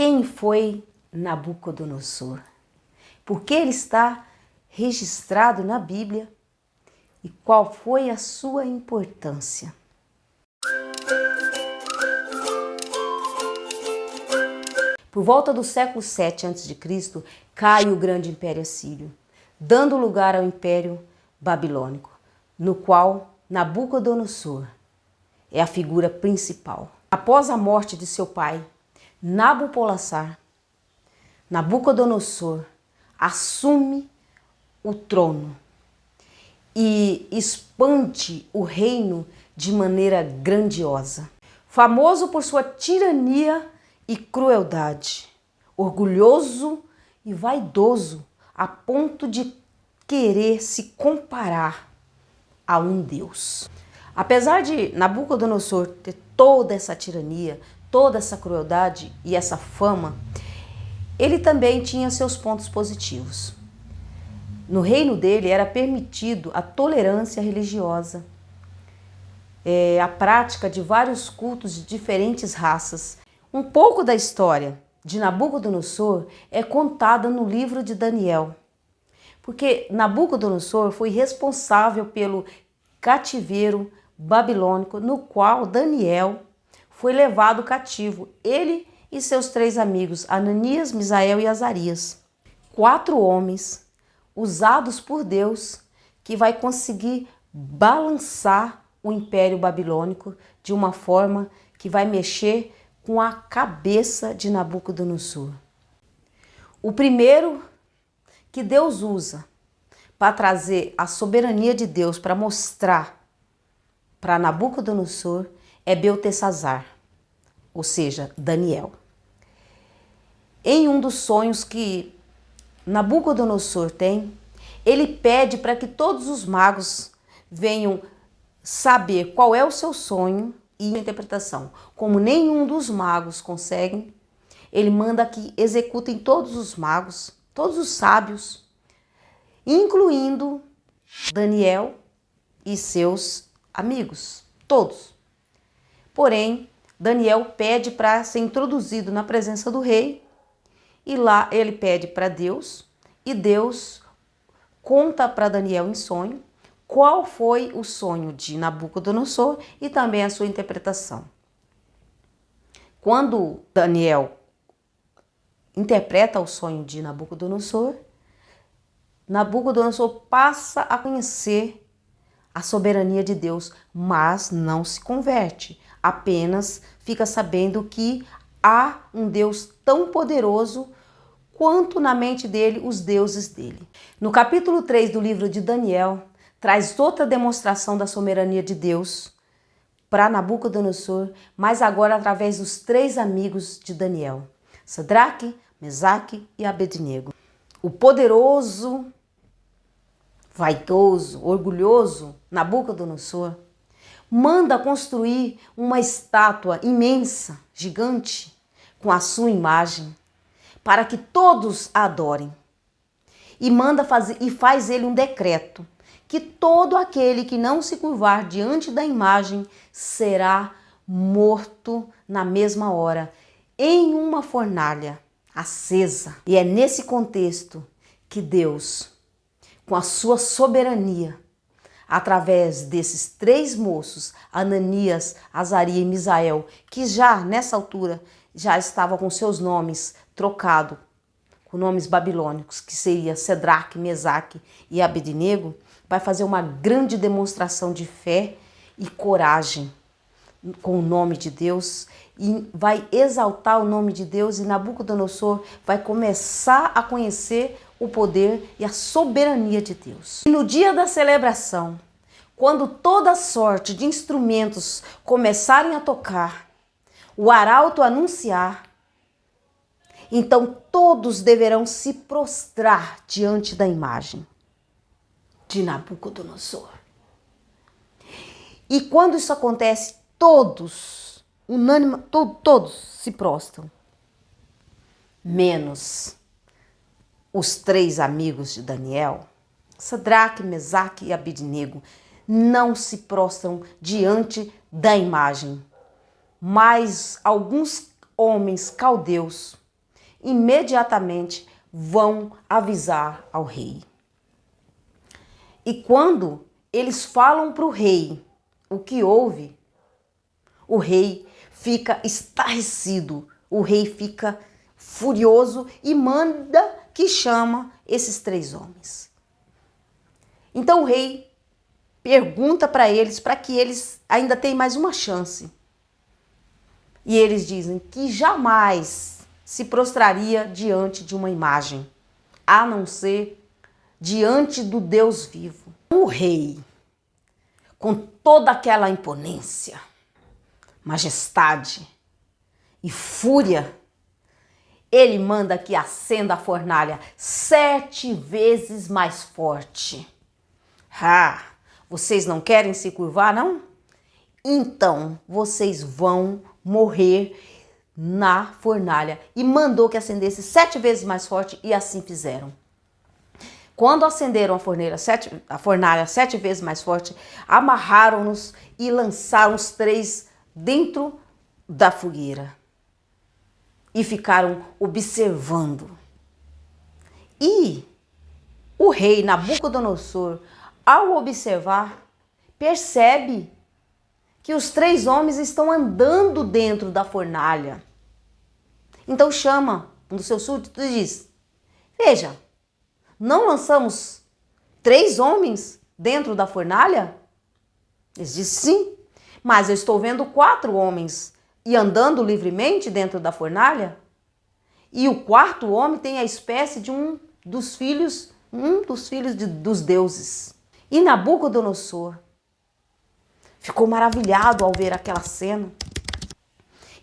Quem foi Nabucodonosor? Por que ele está registrado na Bíblia? E qual foi a sua importância? Por volta do século 7 a.C., cai o grande Império Assírio, dando lugar ao Império Babilônico, no qual Nabucodonosor é a figura principal. Após a morte de seu pai, Nabopolassar, Nabucodonosor assume o trono e expande o reino de maneira grandiosa. Famoso por sua tirania e crueldade, orgulhoso e vaidoso a ponto de querer se comparar a um Deus. Apesar de Nabucodonosor ter toda essa tirania, toda essa crueldade e essa fama, ele também tinha seus pontos positivos. No reino dele era permitido a tolerância religiosa, a prática de vários cultos de diferentes raças. Um pouco da história de Nabucodonosor é contada no livro de Daniel, porque Nabucodonosor foi responsável pelo cativeiro babilônico, no qual Daniel foi levado cativo, ele e seus 3 amigos, Ananias, Misael e Azarias. 4 homens usados por Deus que vai conseguir balançar o Império Babilônico de uma forma que vai mexer com a cabeça de Nabucodonosor. O primeiro que Deus usa para trazer a soberania de Deus, para mostrar para Nabucodonosor, é Beltesazar, ou seja, Daniel. Em um dos sonhos que Nabucodonosor tem, ele pede para que todos os magos venham saber qual é o seu sonho e interpretação. Como nenhum dos magos consegue, ele manda que executem todos os magos, todos os sábios, incluindo Daniel e seus amigos, todos. Porém, Daniel pede para ser introduzido na presença do rei e lá ele pede para Deus e Deus conta para Daniel em sonho qual foi o sonho de Nabucodonosor e também a sua interpretação. Quando Daniel interpreta o sonho de Nabucodonosor, Nabucodonosor passa a conhecer a soberania de Deus, mas não se converte, apenas fica sabendo que há um Deus tão poderoso quanto na mente dele os deuses dele. No capítulo 3 do livro de Daniel, traz outra demonstração da soberania de Deus para Nabucodonosor, mas agora através dos 3 amigos de Daniel, Sadraque, Mesaque e Abednego. O poderoso, vaidoso, orgulhoso Nabucodonosor manda construir uma estátua imensa, gigante, com a sua imagem, para que todos a adorem. E faz ele um decreto que todo aquele que não se curvar diante da imagem será morto na mesma hora, em uma fornalha acesa. E é nesse contexto que Deus, com a sua soberania, através desses 3 moços, Ananias, Azarias e Misael, que já nessa altura já estavam com seus nomes trocados, com nomes babilônicos, que seria Sadraque, Mesaque e Abednego, vai fazer uma grande demonstração de fé e coragem com o nome de Deus e vai exaltar o nome de Deus, e Nabucodonosor vai começar a conhecer o poder e a soberania de Deus. E no dia da celebração, quando toda sorte de instrumentos começarem a tocar, o arauto anunciar, então todos deverão se prostrar diante da imagem de Nabucodonosor. E quando isso acontece, todos se prostram, menos os 3 amigos de Daniel, Sadraque, Mesaque e Abednego, não se prostram diante da imagem. Mas alguns homens caldeus imediatamente vão avisar ao rei. E quando eles falam para o rei o que houve, o rei fica estarrecido, o rei fica furioso e manda que chama esses 3 homens. Então o rei pergunta para que eles ainda têm mais uma chance. E eles dizem que jamais se prostraria diante de uma imagem, a não ser diante do Deus vivo. O rei, com toda aquela imponência, majestade e fúria, ele manda que acenda a fornalha 7 vezes mais forte. Vocês não querem se curvar, não? Então vocês vão morrer na fornalha. E mandou que acendesse 7 vezes mais forte, e assim fizeram. Quando acenderam a fornalha 7 vezes mais forte, amarraram-nos e lançaram os 3 dentro da fogueira. E ficaram observando. E o rei Nabucodonosor, ao observar, percebe que os 3 homens estão andando dentro da fornalha. Então chama um dos seus súditos e diz: veja, não lançamos 3 homens dentro da fornalha? Eles dizem: sim, mas eu estou vendo 4 homens e andando livremente dentro da fornalha. E o 4º homem tem a espécie de um dos filhos dos deuses. E Nabucodonosor ficou maravilhado ao ver aquela cena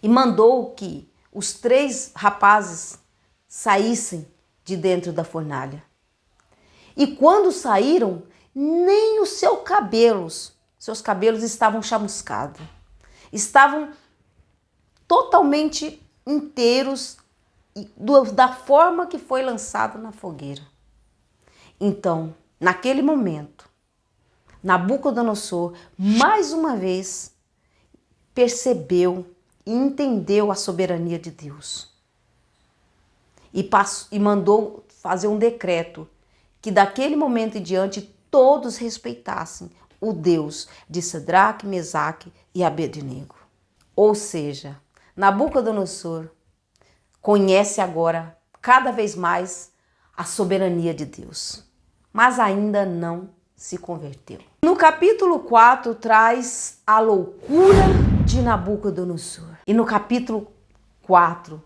e mandou que os 3 rapazes saíssem de dentro da fornalha. E quando saíram, nem os seus cabelos estavam chamuscados, estavam totalmente inteiros da forma que foi lançado na fogueira. Então, naquele momento, Nabucodonosor, mais uma vez, percebeu e entendeu a soberania de Deus. E mandou fazer um decreto que daquele momento em diante todos respeitassem o Deus de Sadraque, Mesaque e Abednego. Ou seja, Nabucodonosor conhece agora cada vez mais a soberania de Deus, mas ainda não se converteu. No capítulo 4 traz a loucura de Nabucodonosor. E no capítulo 4,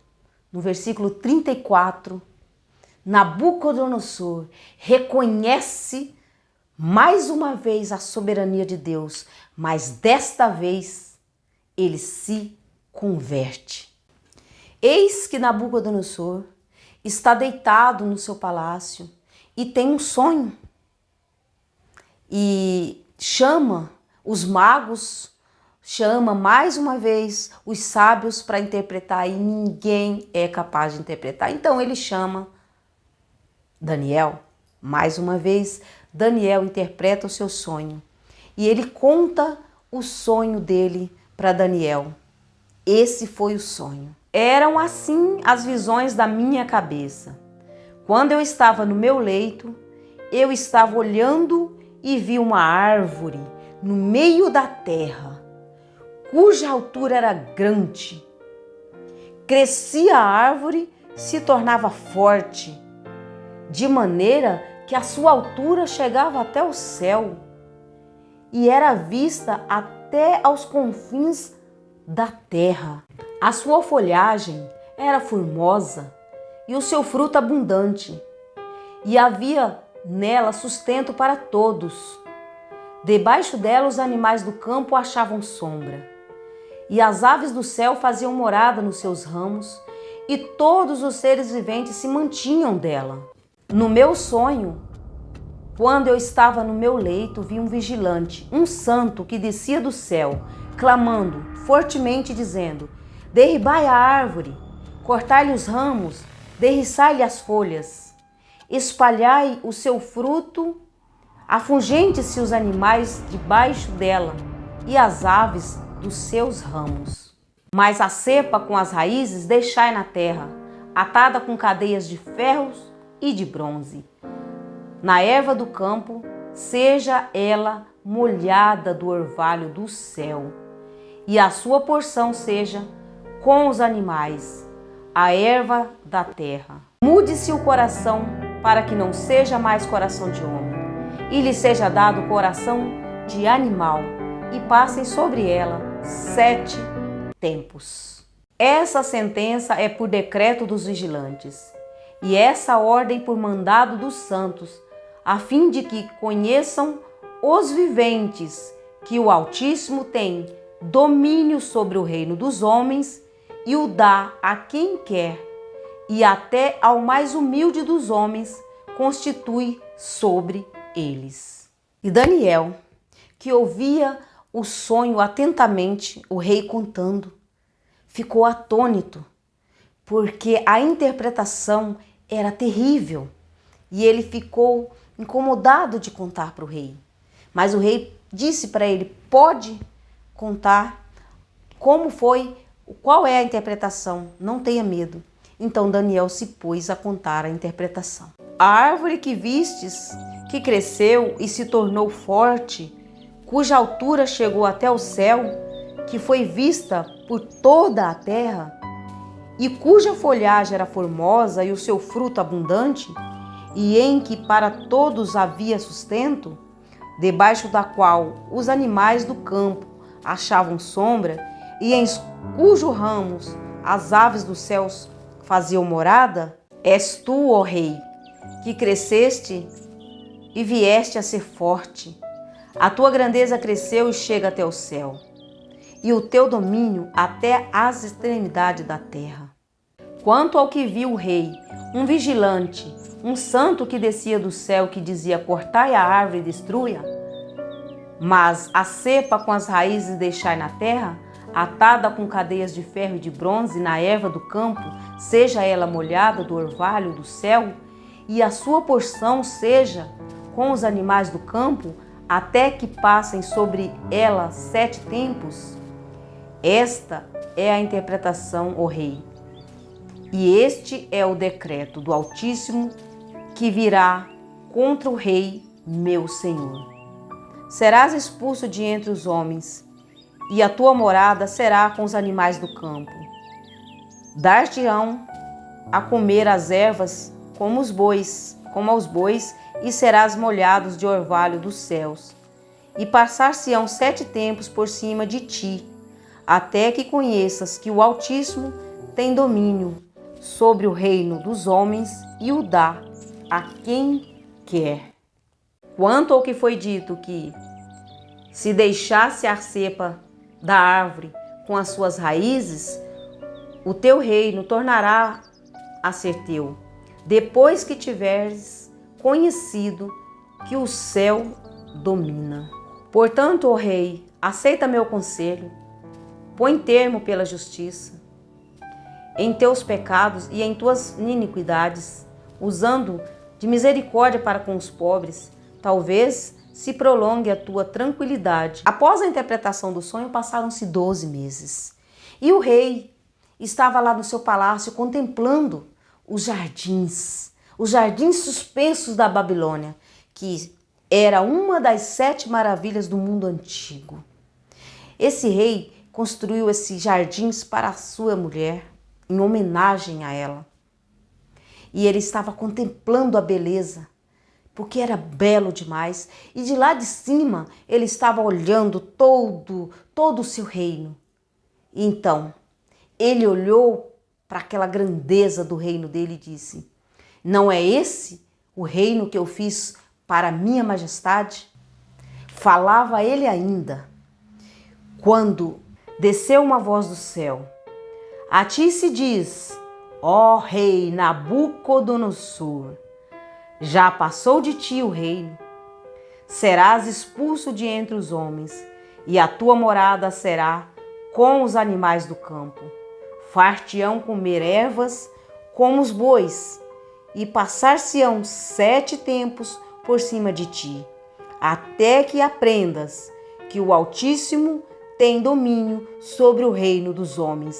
no versículo 34, Nabucodonosor reconhece mais uma vez a soberania de Deus, mas desta vez ele se converte. Eis que Nabucodonosor está deitado no seu palácio e tem um sonho. E chama os magos, chama mais uma vez os sábios para interpretar, e ninguém é capaz de interpretar. Então ele chama Daniel. Mais uma vez, Daniel interpreta o seu sonho. E ele conta o sonho dele para Daniel. Esse foi o sonho. Eram assim as visões da minha cabeça. Quando eu estava no meu leito, eu estava olhando e vi uma árvore no meio da terra, cuja altura era grande. Crescia a árvore, se tornava forte, de maneira que a sua altura chegava até o céu e era vista até aos confins da terra. A sua folhagem era formosa e o seu fruto abundante, e havia nela sustento para todos. Debaixo dela os animais do campo achavam sombra, e as aves do céu faziam morada nos seus ramos, e todos os seres viventes se mantinham dela. No meu sonho, quando eu estava no meu leito, vi um vigilante, um santo que descia do céu, clamando fortemente, dizendo: derribai a árvore, cortai-lhe os ramos, derriçai-lhe as folhas, espalhai o seu fruto, afugente-se os animais debaixo dela e as aves dos seus ramos. Mas a cepa com as raízes deixai na terra, atada com cadeias de ferros e de bronze. Na erva do campo, seja ela molhada do orvalho do céu, e a sua porção seja com os animais, a erva da terra. Mude-se o coração para que não seja mais coração de homem, e lhe seja dado coração de animal, e passem sobre ela 7 tempos. Essa sentença é por decreto dos vigilantes, e essa ordem por mandado dos santos, a fim de que conheçam os viventes que o Altíssimo tem domínio sobre o reino dos homens e o dá a quem quer, e até ao mais humilde dos homens constitui sobre eles. E Daniel, que ouvia o sonho atentamente, o rei contando, ficou atônito, porque a interpretação era terrível, e ele ficou incomodado de contar para o rei. Mas o rei disse para ele: pode contar como foi, qual é a interpretação, não tenha medo. Então Daniel se pôs a contar a interpretação. A árvore que vistes, que cresceu e se tornou forte, cuja altura chegou até o céu, que foi vista por toda a terra, e cuja folhagem era formosa e o seu fruto abundante, e em que para todos havia sustento, debaixo da qual os animais do campo achavam sombra, e em cujos ramos as aves dos céus faziam morada, és tu, ó Rei, que cresceste e vieste a ser forte. A tua grandeza cresceu e chega até o céu, e o teu domínio até as extremidades da terra. Quanto ao que viu o rei, um vigilante, um santo que descia do céu, que dizia: cortai a árvore e destrua-a, mas a cepa com as raízes deixai na terra, atada com cadeias de ferro e de bronze na erva do campo, seja ela molhada do orvalho do céu, e a sua porção seja com os animais do campo, até que passem sobre ela 7 tempos. Esta é a interpretação, ó rei, e este é o decreto do Altíssimo que virá contra o rei meu senhor. Serás expulso de entre os homens, e a tua morada será com os animais do campo. Dar-te-ão a comer as ervas como aos bois, e serás molhado de orvalho dos céus. E passar-se-ão 7 tempos por cima de ti, até que conheças que o Altíssimo tem domínio sobre o reino dos homens e o dá a quem quer. Quanto ao que foi dito que, se deixasse a cepa da árvore com as suas raízes, o teu reino tornará a ser teu, depois que tiveres conhecido que o céu domina. Portanto, ó rei, aceita meu conselho, põe termo pela justiça em teus pecados e em tuas iniquidades, usando de misericórdia para com os pobres. Talvez se prolongue a tua tranquilidade. Após a interpretação do sonho, passaram-se 12 meses. E o rei estava lá no seu palácio contemplando os jardins suspensos da Babilônia, que era uma das 7 maravilhas do mundo antigo. Esse rei construiu esses jardins para a sua mulher, em homenagem a ela. E ele estava contemplando a beleza, porque era belo demais. E de lá de cima, ele estava olhando todo o seu reino. E então, ele olhou para aquela grandeza do reino dele e disse: não é esse o reino que eu fiz para a minha majestade? Falava ele ainda, quando desceu uma voz do céu: a ti se diz, ó rei Nabucodonosor, já passou de ti o reino. Serás expulso de entre os homens, e a tua morada será com os animais do campo. Far-te-ão comer ervas como os bois, e passar-se-ão 7 tempos por cima de ti, até que aprendas que o Altíssimo tem domínio sobre o reino dos homens,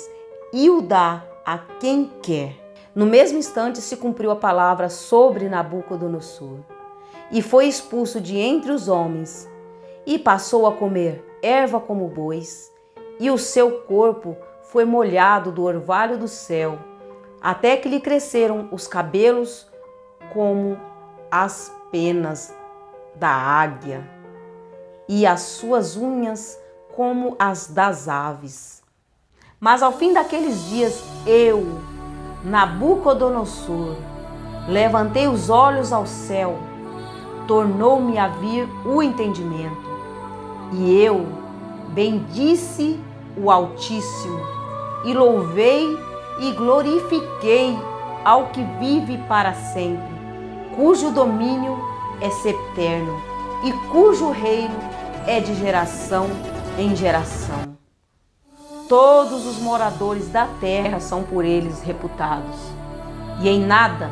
e o dá a quem quer. No mesmo instante se cumpriu a palavra sobre Nabucodonosor, e foi expulso de entre os homens, e passou a comer erva como bois, e o seu corpo foi molhado do orvalho do céu, até que lhe cresceram os cabelos como as penas da águia, e as suas unhas como as das aves. Mas ao fim daqueles dias, eu, Nabucodonosor, levantei os olhos ao céu, tornou-me a vir o entendimento, e eu bendisse o Altíssimo, e louvei e glorifiquei ao que vive para sempre, cujo domínio é sempiterno e cujo reino é de geração em geração. Todos os moradores da terra são por eles reputados, e em nada,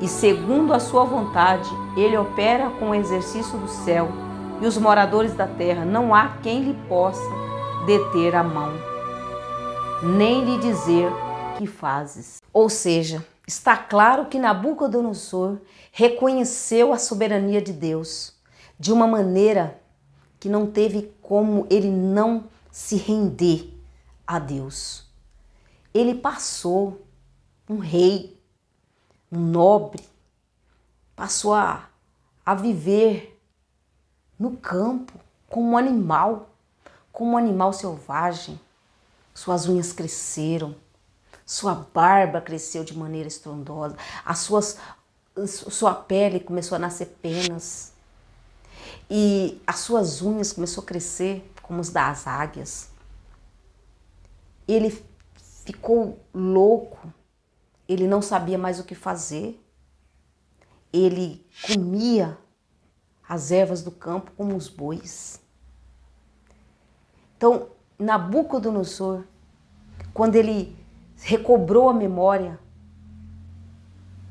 e segundo a sua vontade, ele opera com o exercício do céu, e os moradores da terra não há quem lhe possa deter a mão, nem lhe dizer que fazes. Ou seja, está claro que Nabucodonosor reconheceu a soberania de Deus de uma maneira que não teve como ele não se render a Deus. Ele passou, um rei, um nobre, passou a viver no campo como um animal selvagem. Suas unhas cresceram, sua barba cresceu de maneira estrondosa, sua pele começou a nascer penas e as suas unhas começou a crescer como as das águias. Ele ficou louco, ele não sabia mais o que fazer. Ele comia as ervas do campo como os bois. Então, Nabucodonosor, quando ele recobrou a memória,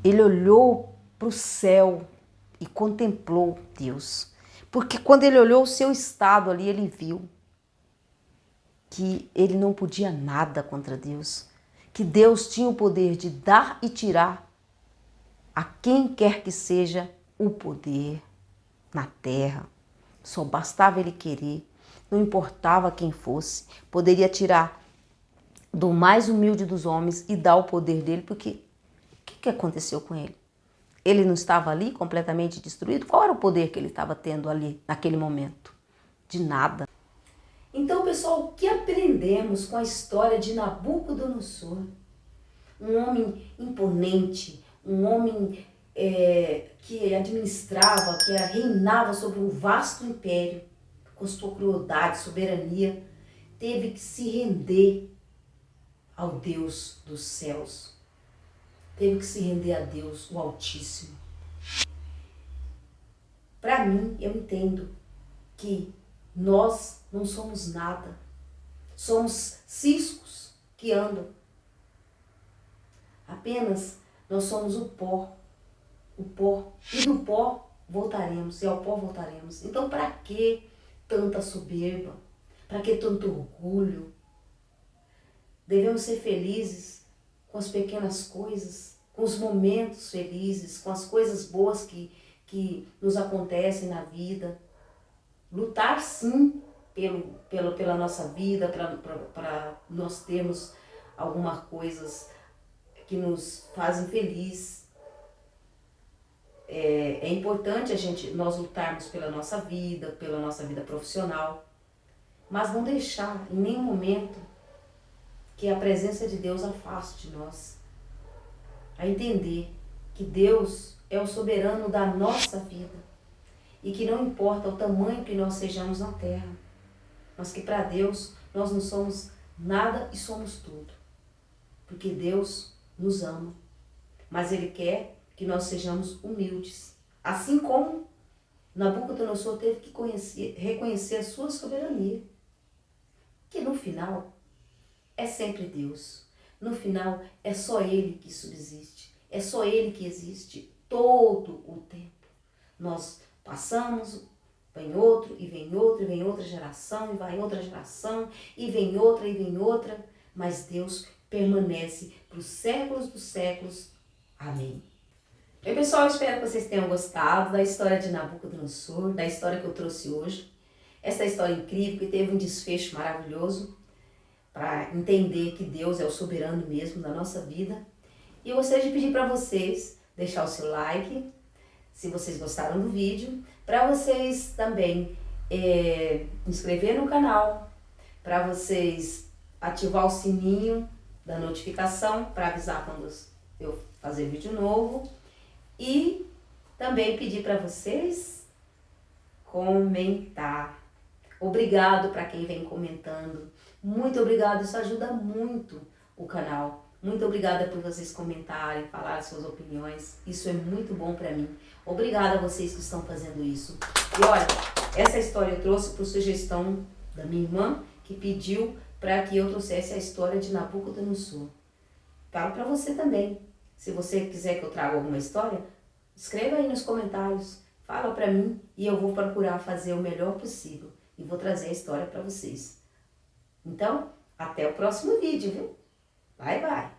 ele olhou para o céu e contemplou Deus. Porque quando ele olhou o seu estado ali, ele viu que ele não podia nada contra Deus, que Deus tinha o poder de dar e tirar a quem quer que seja o poder na terra. Só bastava ele querer, não importava quem fosse, poderia tirar do mais humilde dos homens e dar o poder dele, porque o que aconteceu com ele? Ele não estava ali completamente destruído? Qual era o poder que ele estava tendo ali naquele momento? De nada. Então, pessoal, o que aprendemos com a história de Nabucodonosor? Um homem imponente, um homem que administrava, reinava sobre um vasto império, com sua crueldade, soberania, teve que se render ao Deus dos céus. Teve que se render a Deus, o Altíssimo. Para mim, eu entendo que nós não somos nada. Somos ciscos que andam. Apenas nós somos o pó. E do pó voltaremos, e ao pó voltaremos. Então, para que tanta soberba? Para que tanto orgulho? Devemos ser felizes com as pequenas coisas, com os momentos felizes, com as coisas boas que nos acontecem na vida. Lutar sim pela nossa vida, para nós termos algumas coisas que nos fazem feliz. É importante nós lutarmos pela nossa vida profissional, mas não deixar em nenhum momento que a presença de Deus afaste de nós. A entender que Deus é o soberano da nossa vida e que não importa o tamanho que nós sejamos na terra, mas que para Deus nós não somos nada e somos tudo. Porque Deus nos ama, mas Ele quer que nós sejamos humildes. Assim como Nabucodonosor teve que reconhecer a sua soberania. Que no final é sempre Deus. No final é só Ele que subsiste. É só Ele que existe todo o tempo. Nós passamos, vem outro, e vem outro, e vem outra geração, e vai outra geração, e vem outra, mas Deus permanece para os séculos dos séculos. Amém. Bem, pessoal, espero que vocês tenham gostado da história de Nabucodonosor, da história que eu trouxe hoje. Essa história incrível que teve um desfecho maravilhoso para entender que Deus é o soberano mesmo da nossa vida. E eu gostaria de pedir para vocês deixar o seu like, se vocês gostaram do vídeo, para vocês também inscrever no canal, para vocês ativar o sininho da notificação para avisar quando eu fazer vídeo novo e também pedir para vocês comentar. Obrigado para quem vem comentando, muito obrigado, isso ajuda muito o canal. Muito obrigada por vocês comentarem, falarem suas opiniões, isso é muito bom para mim. Obrigada a vocês que estão fazendo isso. E olha, essa história eu trouxe por sugestão da minha irmã, que pediu para que eu trouxesse a história de Nabucodonosor. Falo para você também. Se você quiser que eu traga alguma história, escreva aí nos comentários, fala para mim e eu vou procurar fazer o melhor possível e vou trazer a história para vocês. Então, até o próximo vídeo, viu? Bye, bye!